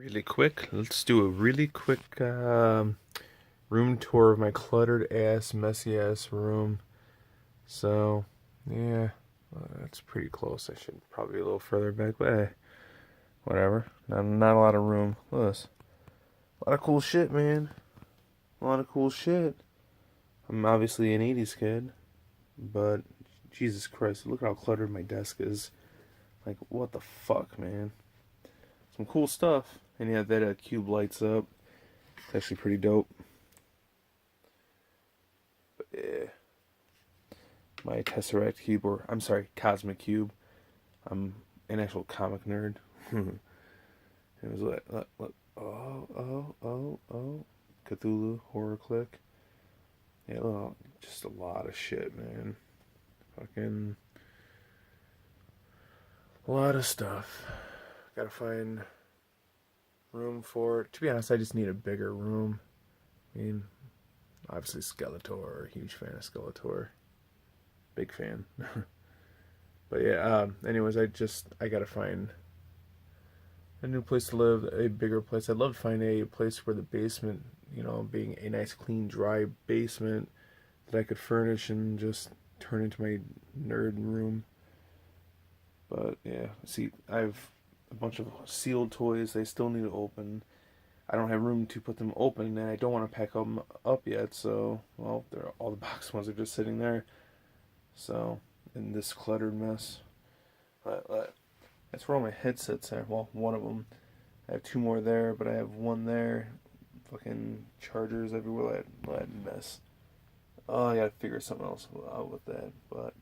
Really quick, let's do a really quick room tour of my cluttered ass, messy ass room. So, yeah, that's pretty close. I should probably be a little further back, but hey, whatever. Not a lot of room. Look at this. A lot of cool shit, man. A lot of cool shit. I'm obviously an 80s kid, but Jesus Christ, look at how cluttered my desk is. Like, what the fuck, man? Some cool stuff. And yeah, that cube lights up. It's actually pretty dope. But yeah. My Tesseract cube, or I'm sorry, Cosmic Cube. I'm an actual comic nerd. It was like, oh, Cthulhu, horror click. Yeah, well, just a lot of shit, man. Fucking a lot of stuff. Gotta find room for it. To be honest, I just need a bigger room. I mean, obviously Skeletor, huge fan of Skeletor. Big fan. But yeah, anyways, I gotta find a new place to live, a bigger place. I'd love to find a place where the basement, being a nice, clean, dry basement that I could furnish and just turn into my nerd room. But yeah, see, I have a bunch of sealed toys. They still need to open. I don't have room to put them open, and I don't want to pack them up yet. So, well, they're all the box ones are just sitting there. So, in this cluttered mess, that's where all my headsets are. Well, one of them. I have two more there, but I have one there. Fucking chargers everywhere. That mess. Oh, I gotta figure something else out with that. But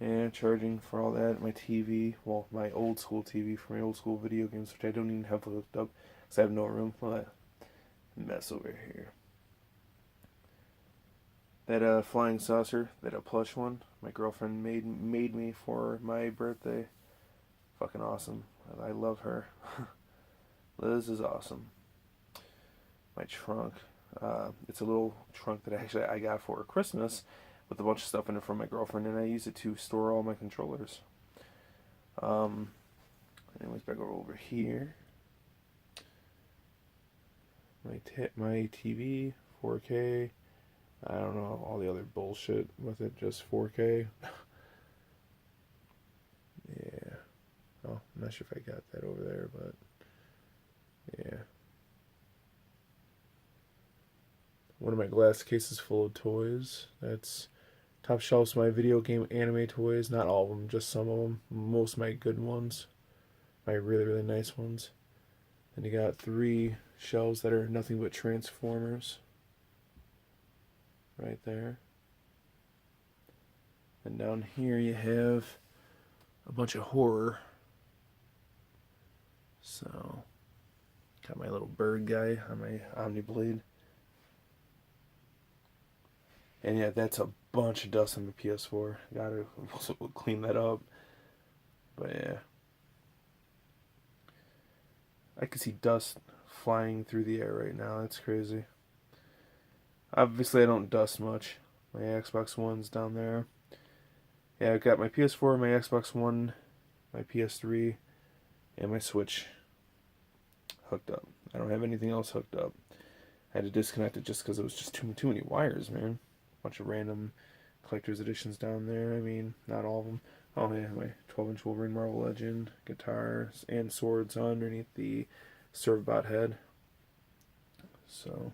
yeah, charging for all that. My TV. Well, my old school TV for my old school video games, which I don't even have hooked up because I have no room. Well, that mess over here. That flying saucer, that plush one, my girlfriend made me for my birthday. Fucking awesome. I love her. Liz is awesome. My trunk. It's a little trunk that I got for Christmas with a bunch of stuff in it from my girlfriend, and I use it to store all my controllers. Um, anyways, back over here. My TV, 4K. I don't know all the other bullshit with it, just 4K. Yeah. Oh, I'm not sure if I got that over there, but yeah. One of my glass cases full of toys. That's top shelves, my video game anime toys. Not all of them, just some of them. Most of my good ones. My really, really nice ones. And you got three shelves that are nothing but Transformers. Right there. And down here you have a bunch of horror. So, got my little bird guy on my Omni Blade. And yeah, that's a bunch of dust on the PS4. Gotta clean that up. But yeah. I can see dust flying through the air right now. That's crazy. Obviously, I don't dust much. My Xbox One's down there. Yeah, I got my PS4, my Xbox One, my PS3, and my Switch hooked up. I don't have anything else hooked up. I had to disconnect it just because it was just too many wires, man. Bunch of random collector's editions down there. I mean, not all of them. Oh yeah, my 12-inch Wolverine Marvel Legend guitars and swords underneath the Servbot head. So,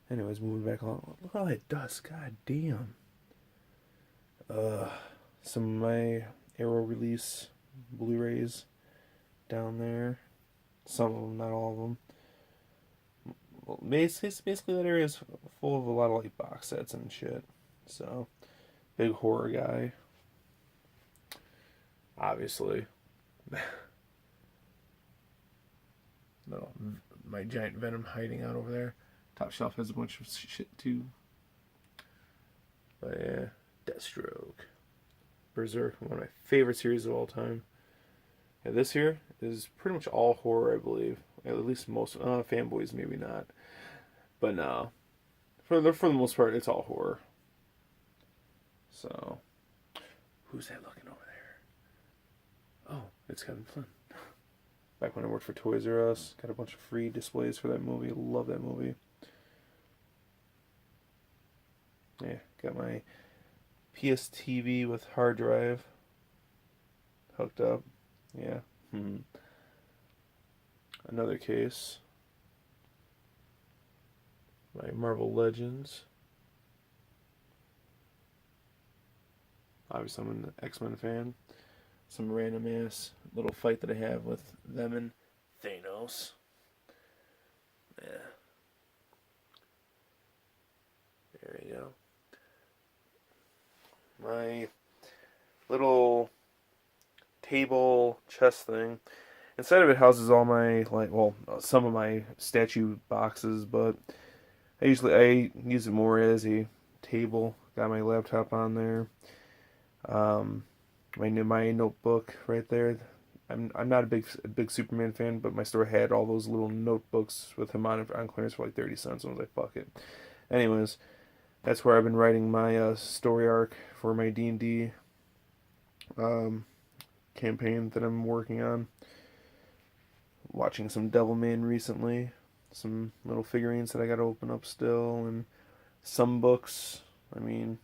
anyways, moving back on. Look at all that dust. God damn. Uh, some of my Arrow release Blu-rays down there. Some of them, not all of them. Well, basically that area is full of a lot of like box sets and shit. So, big horror guy. Obviously. No, my giant Venom hiding out over there. Top shelf has a bunch of shit too. But yeah, Deathstroke. Berserk, one of my favorite series of all time. Yeah, this here is pretty much all horror, I believe. At least most fanboys, maybe not, but no. For the most part, it's all horror. So, who's that looking over there? Oh, it's Kevin Flynn. Back when I worked for Toys R Us, got a bunch of free displays for that movie. Love that movie. Yeah, got my PSTV with hard drive hooked up. Yeah. Another case. My Marvel Legends. Obviously, I'm an X-Men fan. Some random ass little fight that I have with them and Thanos. Yeah. There you go. My little table chest thing. Inside of it houses all my some of my statue boxes, but I use it more as a table. Got my laptop on there. My notebook right there. I'm not a big Superman fan, but my store had all those little notebooks with him on clearance for like 30 cents. And I was like, fuck it. Anyways, that's where I've been writing my story arc for my D&D campaign that I'm working on. Watching some Devilman recently, some little figurines that I got to open up still, and some books. I mean,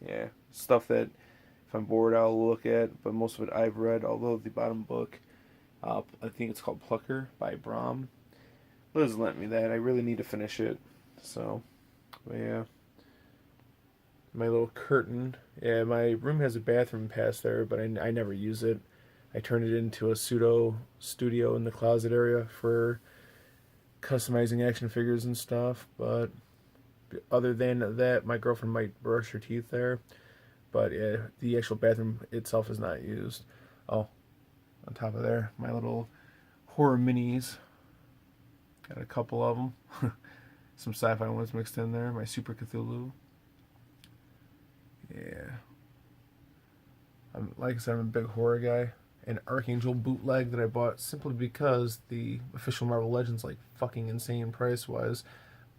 yeah, stuff that if I'm bored I'll look at, but most of it I've read. Although the bottom book, I think it's called Plucker by Brahm. Liz lent me that. I really need to finish it. So, but yeah. My little curtain. Yeah, my room has a bathroom past there, but I never use it. I turned it into a pseudo studio in the closet area for customizing action figures and stuff. But other than that, my girlfriend might brush her teeth there. But yeah, the actual bathroom itself is not used. Oh, on top of there, my little horror minis. Got a couple of them. Some sci-fi ones mixed in there. My Super Cthulhu. Yeah. Like I said, I'm a big horror guy. An Archangel bootleg that I bought simply because the official Marvel Legends like fucking insane price wise.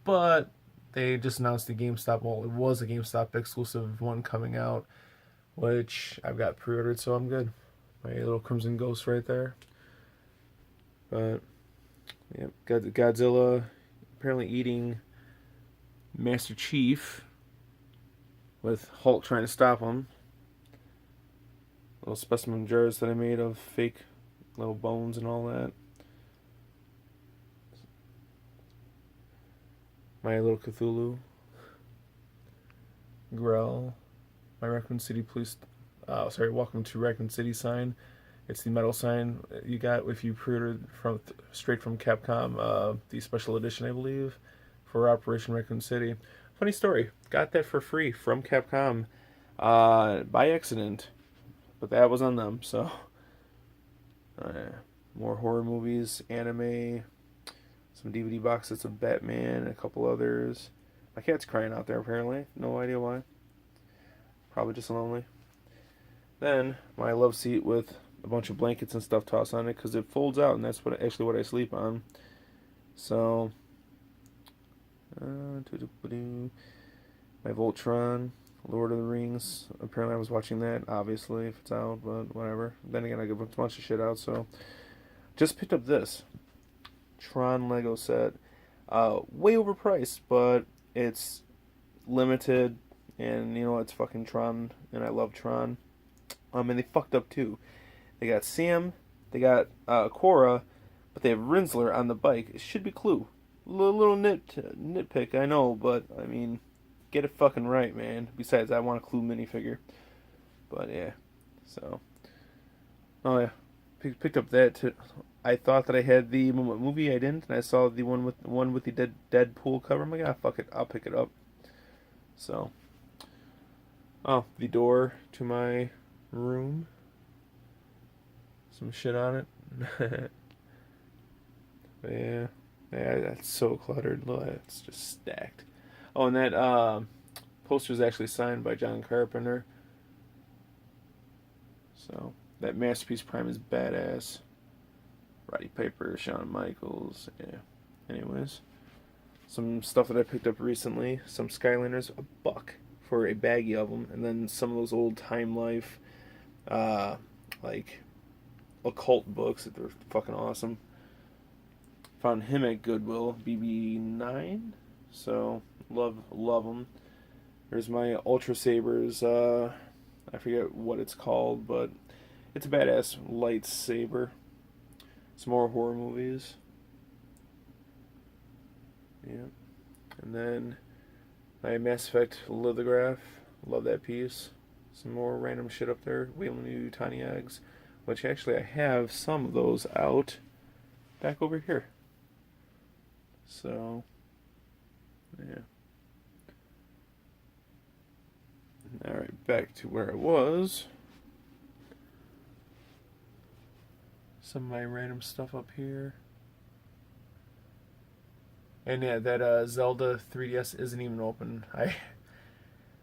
But they just announced the GameStop. Well, it was a GameStop exclusive one coming out, which I've got pre-ordered, so I'm good. My little Crimson Ghost right there. But yeah, Godzilla apparently eating Master Chief with Hulk trying to stop him. Little specimen jars that I made of fake little bones and all that. My little Cthulhu. Grell. My Raccoon City Police. Welcome to Raccoon City sign. It's the metal sign you got if you pre-ordered straight from Capcom, the special edition, I believe, for Operation Raccoon City. Funny story. Got that for free from Capcom by accident. But that was on them, so. More horror movies, anime, some DVD box sets of Batman, and a couple others. My cat's crying out there, apparently. No idea why. Probably just lonely. Then, my love seat with a bunch of blankets and stuff tossed on it, because it folds out, and that's what I sleep on. So, my Voltron. Lord of the Rings. Apparently, I was watching that, obviously, if it's out, but whatever. Then again, I got a bunch of shit out, so. Just picked up this Tron Lego set. Way overpriced, but it's limited, and you know, it's fucking Tron, and I love Tron. And they fucked up too. They got Sam, they got Korra, but they have Rinsler on the bike. It should be Clue. Little nitpick, I know, but I mean, get it fucking right, man. Besides, I want a Clue minifigure. But yeah, so. Oh yeah, picked up that too. I thought that I had the movie, I didn't, and I saw the one with the Deadpool cover. I'm like, ah, fuck it, I'll pick it up. So, oh, the door to my room. Some shit on it. Yeah, that's so cluttered. Look, it's just stacked. Oh, and that poster is actually signed by John Carpenter. So that Masterpiece Prime is badass. Roddy Piper, Shawn Michaels, yeah. Anyways, some stuff that I picked up recently. Some Skylanders, $1 for a baggie of them, and then some of those old Time Life, like occult books. They're fucking awesome. Found him at Goodwill, BB9. So love them. There's my Ultra Sabers. I forget what it's called, but it's a badass lightsaber. Some more horror movies. Yeah. And then my Mass Effect lithograph. Love that piece. Some more random shit up there. Whalen New Tiny Eggs. Which actually I have some of those out. Back over here. So, yeah. Alright, back to where I was. Some of my random stuff up here. And yeah, that Zelda 3DS isn't even open.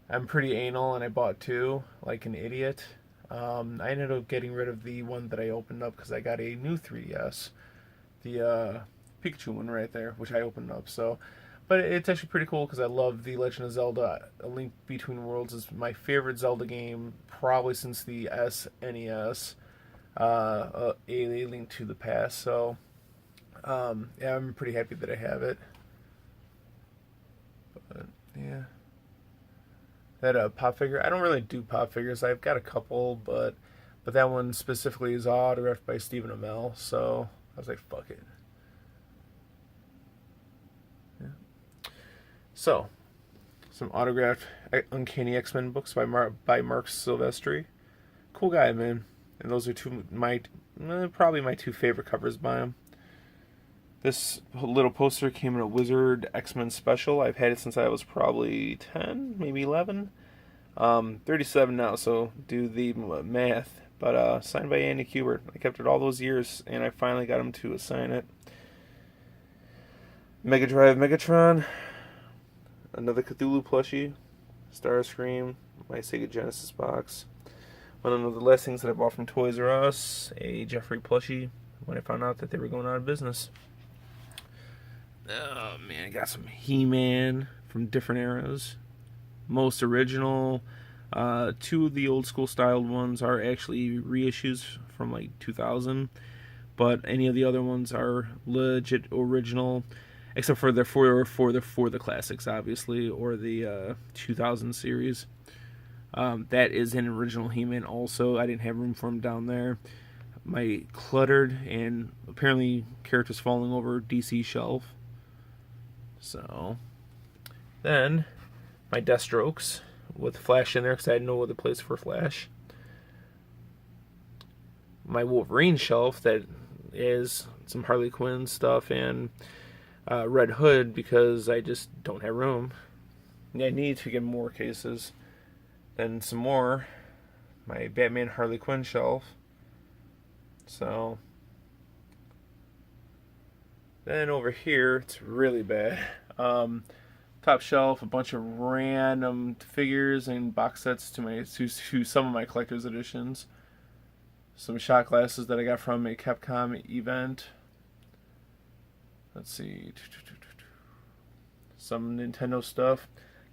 I'm pretty anal and I bought two, like an idiot. I ended up getting rid of the one that I opened up because I got a new 3DS. The Pikachu one right there, which I opened up. So, but it's actually pretty cool because I love The Legend of Zelda: A Link Between Worlds. Is my favorite Zelda game probably since the SNES. A Link to the Past. So, yeah, I'm pretty happy that I have it. But yeah, that pop figure. I don't really do pop figures. I've got a couple, but that one specifically is autographed by Stephen Amell. So I was like, fuck it. Yeah. So, some autographed Uncanny X-Men books by Mark Silvestri. Cool guy, man. And those are probably my two favorite covers by him. This little poster came in a Wizard X-Men special. I've had it since I was probably 10, maybe 11. 37 now, so do the math. But signed by Andy Kubert. I kept it all those years, and I finally got him to sign it. Mega Drive Megatron. Another Cthulhu plushie. Starscream. My Sega Genesis box. One of the last things that I bought from Toys R Us. A Jeffrey plushie when I found out that they were going out of business. Oh man, I got some He-Man from different eras. Most original. Two of the old school styled ones are actually reissues from like 2000, but any of the other ones are legit original, except for the classics, obviously, or the 2000 series. That is an original He-Man. Also, I didn't have room for him down there. My cluttered and apparently characters falling over DC shelf. So, then my Deathstrokes with Flash in there because I had no other place for Flash. My Wolverine shelf that is some Harley Quinn stuff and Red Hood because I just don't have room. I need to get more cases. Then some more. My Batman Harley Quinn shelf. So, then over here, it's really bad. Top shelf, a bunch of random figures and box sets to some of my collector's editions. Some shot glasses that I got from a Capcom event. Let's see. Some Nintendo stuff.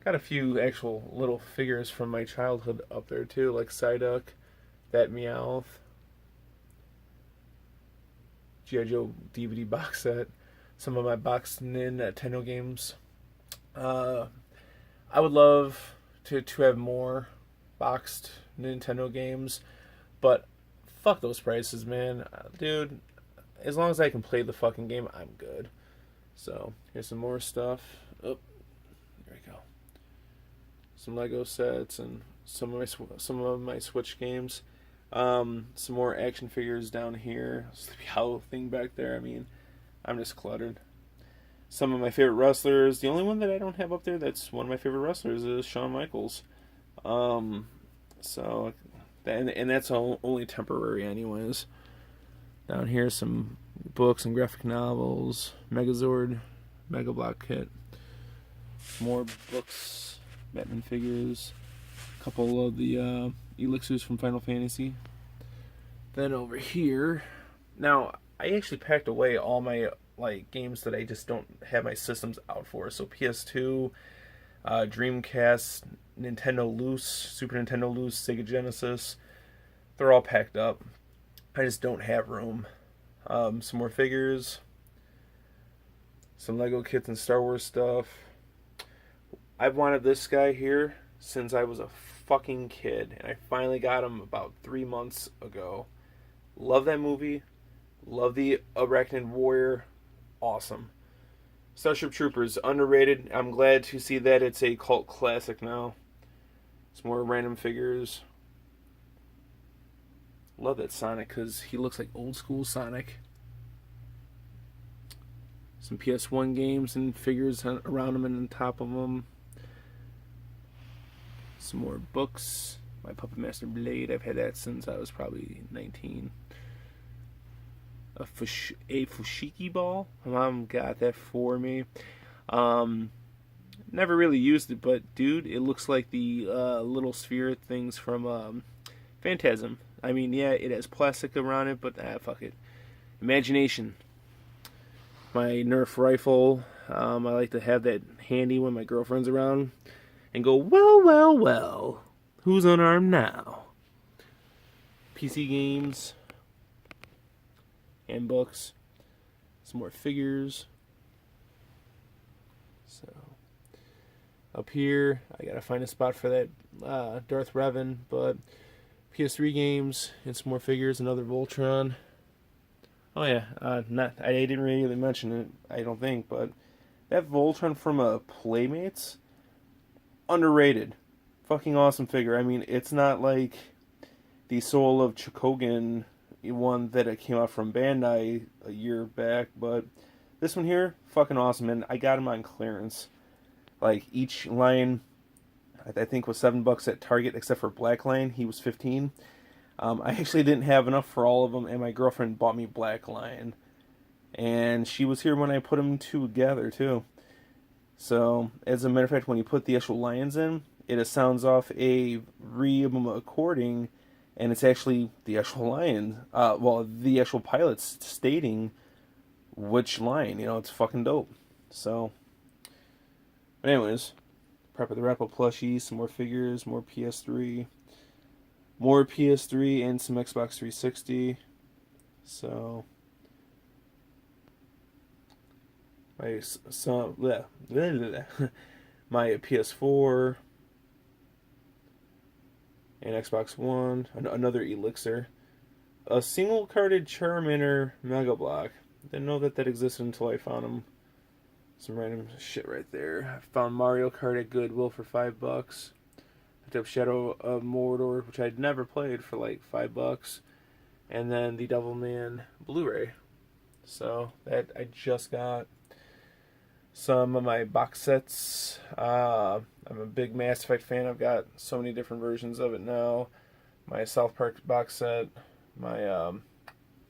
Got a few actual little figures from my childhood up there too, like Psyduck, that Meowth, G.I. Joe DVD box set, some of my boxed Nintendo games. I would love to have more boxed Nintendo games, but fuck those prices, man. Dude, as long as I can play the fucking game, I'm good. So, here's some more stuff. Oh, there we go. Some Lego sets and some of my Switch games. Some more action figures down here. Sleepy Hollow thing back there. I mean, I'm just cluttered. Some of my favorite wrestlers. The only one that I don't have up there that's one of my favorite wrestlers is Shawn Michaels. So, and that's only temporary anyways. Down here, some books and graphic novels. Megazord, Mega Block Kit. More books, Batman figures. A couple of the elixirs from Final Fantasy. Then over here, now I actually packed away all my games that I just don't have my systems out for. So PS2, Dreamcast, Nintendo Loose, Super Nintendo Loose, Sega Genesis, they're all packed up. I just don't have room. Some more figures, some Lego kits and Star Wars stuff. I've wanted this guy here since I was a fucking kid, and I finally got him about 3 months ago. Love that movie. Love the Arachnid Warrior. Awesome. Starship Troopers, underrated. I'm glad to see that it's a cult classic now. Some more random figures. Love that Sonic because he looks like old school Sonic. Some PS1 games and figures around him and on top of them. Some more books. My Puppet Master Blade, I've had that since I was probably 19. A fushigi ball. My mom got that for me. Never really used it, but dude, it looks like the little sphere things from Phantasm. I mean, yeah, it has plastic around it, but fuck it. Imagination. My Nerf rifle. I like to have that handy when my girlfriend's around and go, well, well, well. Who's unarmed now? PC games. And books. Some more figures. So, up here, I gotta find a spot for that Darth Revan, but PS3 games and some more figures. Another Voltron. Oh yeah, I didn't really mention it, I don't think, but that Voltron from Playmates, underrated. Fucking awesome figure. I mean, it's not like the Soul of Chokogan one that it came out from Bandai a year back, but this one here, fucking awesome, and I got him on clearance. Like, each line, I think, was $7 at Target, except for Black Line. He was 15. I actually didn't have enough for all of them, and my girlfriend bought me Black Line. And she was here when I put them together, too. So, as a matter of fact, when you put the actual lions in, it sounds off a recording, and it's actually the actual lion. The actual pilot's stating which line. You know, it's fucking dope. So, but anyways, prep of the wrap-up plushies, some more figures, more PS3. More PS3 and some Xbox 360. So, my my PS4 and Xbox One. Another Elixir. A single-carded Charmander Mega Block. Didn't know that existed until I found him. Some random shit right there. I found Mario Kart at Goodwill for $5. Picked up Shadow of Mordor, which I'd never played, for like $5, and then the Devilman Blu-ray. So that I just got. Some of my box sets. I'm a big Mass Effect fan. I've got so many different versions of it now. My South Park box set. My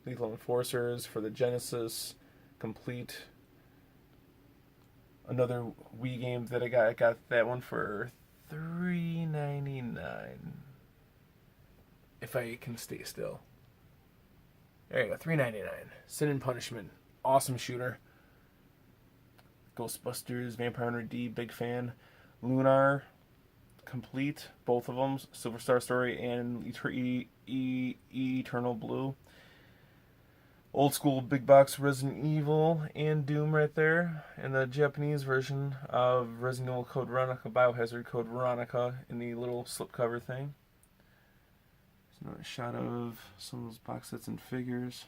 Lethal Enforcers for the Genesis, complete. Another Wii game that I got. I got that one for $3.99. If I can stay still. There you go, $3.99. Sin and Punishment. Awesome shooter. Ghostbusters, Vampire Hunter D, big fan. Lunar, complete. Both of them. Silver Star Story and Eternal Blue. Old school big box Resident Evil and Doom right there. And the Japanese version of Resident Evil Code Veronica, Biohazard Code Veronica in the little slipcover thing. There's another shot of some of those box sets and figures.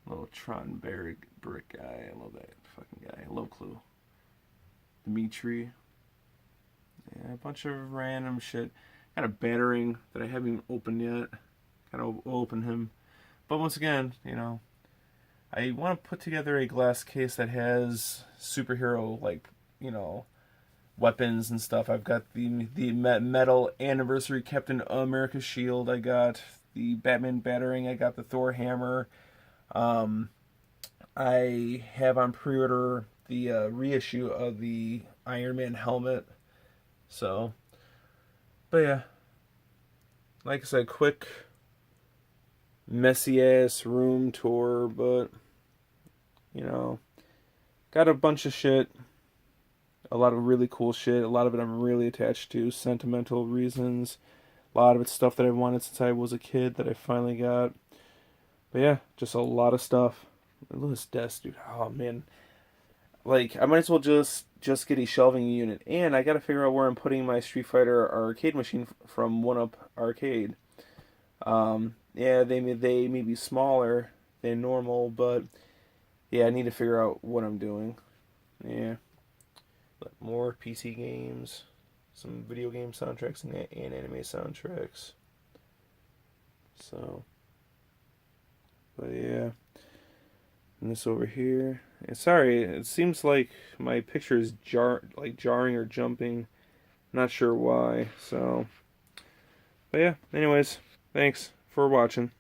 Little Tron Berg brick guy. I love that fucking guy. Low Clue. Dimitri. Yeah, a bunch of random shit. Got a battering that I haven't even opened yet. Gotta open him. But once again, you know, I want to put together a glass case that has superhero, like, you know, weapons and stuff. I've got the metal anniversary Captain America shield. I got the Batman battering. I got the Thor hammer. I have on pre-order the reissue of the Iron Man helmet. So, but yeah, like I said, quick, messy ass room tour, but you know, got a bunch of shit, a lot of really cool shit, a lot of it I'm really attached to, sentimental reasons, A lot of it's stuff that I've wanted since I was a kid that I finally got. But yeah, just a lot of stuff. Look at this desk, dude. Oh man, like I might as well just get a shelving unit, and I got to figure out where I'm putting my Street Fighter arcade machine from One Up Arcade. Yeah, they may be smaller than normal, but yeah, I need to figure out what I'm doing. Yeah, but more PC games, some video game soundtracks and anime soundtracks. So, but yeah, and this over here. And sorry, it seems like my picture is jarring or jumping. Not sure why. So, but yeah. Anyways, thanks for watching.